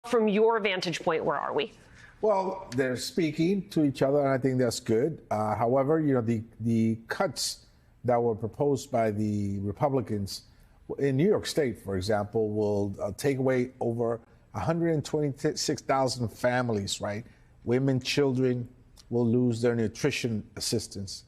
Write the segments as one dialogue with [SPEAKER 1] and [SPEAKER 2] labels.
[SPEAKER 1] From your vantage point, where are we?
[SPEAKER 2] Well, they're speaking to each other, and I think that's good. However, the cuts that were proposed by the Republicans in New York State, for example, will take away over 126,000 families, right? Women, children will lose their nutrition assistance.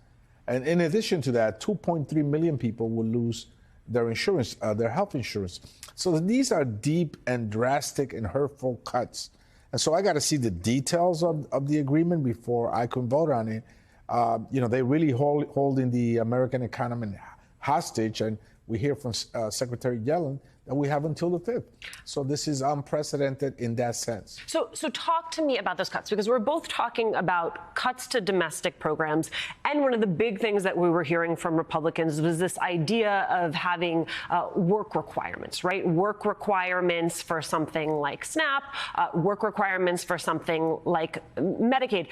[SPEAKER 2] And in addition to that, 2.3 million people will lose their insurance, their health insurance. So these are deep and drastic and hurtful cuts. And so I got to see the details of the agreement before I can vote on it. They really holding the American economy hostage. And we hear from Secretary Yellen that we have until the 5th. So this is unprecedented in that sense.
[SPEAKER 1] So talk to me about those cuts, because we're both talking about cuts to domestic programs. And one of the big things that we were hearing from Republicans was this idea of having work requirements, right? Work requirements for something like SNAP, work requirements for something like Medicaid.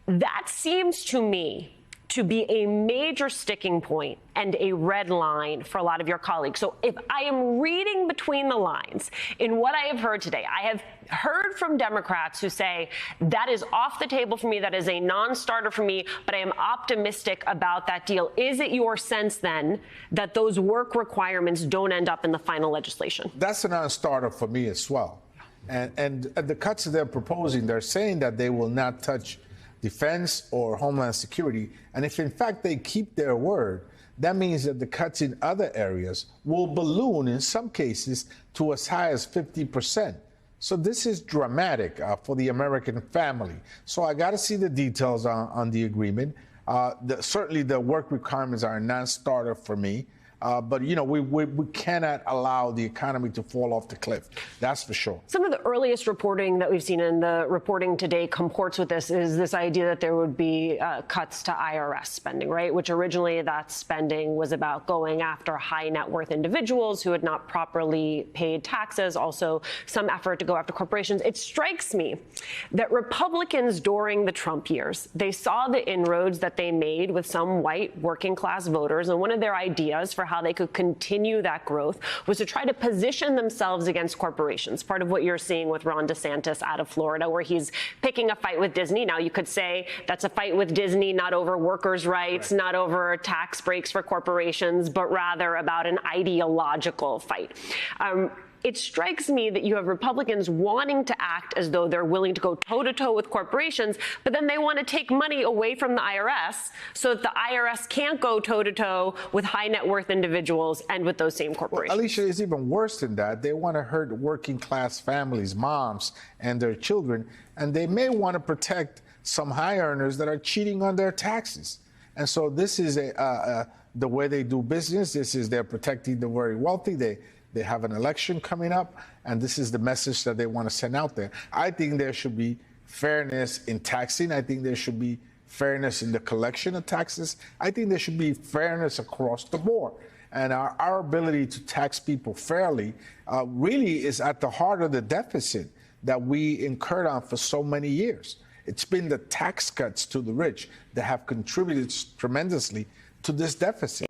[SPEAKER 1] That seems to me to be a major sticking point and a red line for a lot of your colleagues. So if I am reading between the lines in what I have heard today, I have heard from Democrats who say that is off the table for me, that is a non-starter for me, but I am optimistic about that deal. Is it your sense then that those work requirements don't end up in the final legislation?
[SPEAKER 2] That's a non-starter for me as well. And the cuts they're proposing, they're saying that they will not touch defense or homeland security. And if in fact they keep their word, that means that the cuts in other areas will balloon in some cases to as high as 50%. So this is dramatic for the American family. So I got to see the details on the agreement. Certainly the work requirements are a non-starter for me. But, we cannot allow the economy to fall off the cliff. That's for sure.
[SPEAKER 1] Some of the earliest reporting that we've seen, and the reporting today comports with this, is this idea that there would be cuts to IRS spending, right? Which originally that spending was about going after high net worth individuals who had not properly paid taxes, also some effort to go after corporations. It strikes me that Republicans during the Trump years, they saw the inroads that they made with some white working class voters. And one of their ideas for how they could continue that growth was to try to position themselves against corporations. Part of what you're seeing with Ron DeSantis out of Florida, where he's picking a fight with Disney. Now, you could say that's a fight with Disney, not over workers' rights, not over tax breaks for corporations, but rather about an ideological fight. It strikes me that you have Republicans wanting to act as though they're willing to go toe-to-toe with corporations, but then they want to take money away from the IRS so that the IRS can't go toe-to-toe with high net worth individuals and with those same corporations.
[SPEAKER 2] Well, Alicia, it's even worse than that. They want to hurt working class families, moms, and their children, and they may want to protect some high earners that are cheating on their taxes. And so this is the way they do business. They're protecting the very wealthy. They have an election coming up, and this is the message that they want to send out there. I think there should be fairness in taxing. I think there should be fairness in the collection of taxes. I think there should be fairness across the board. And our ability to tax people fairly really is at the heart of the deficit that we incurred on for so many years. It's been the tax cuts to the rich that have contributed tremendously to this deficit.